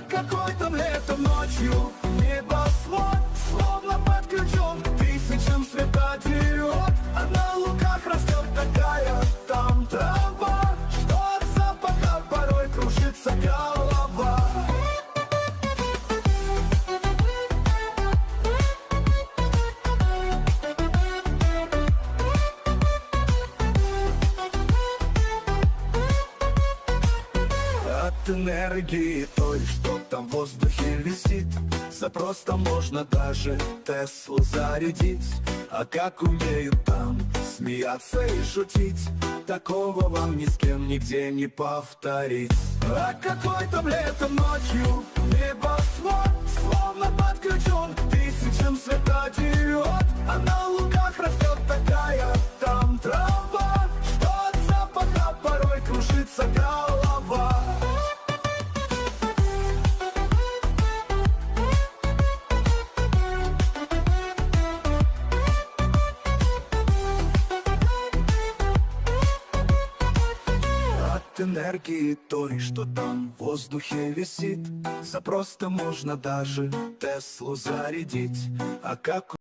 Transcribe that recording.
А какой там летом ночью небосвод, словно подключен к тысячам светодиод. А на лугах растет такая там трава, что от запаха порой кружится голова. От энергии той, что там в воздухе висит, запросто можно даже Теслу зарядить. А как умеют там смеяться и шутить, такого вам ни с кем нигде не повторить. А какой там летом ночью небосвод, словно подключен к тысячам светодиод. А на лугах растет такая там трава, что от запаха порой кружится голова. От энергии той, что там в воздухе висит, запросто можно даже Теслу зарядить. А как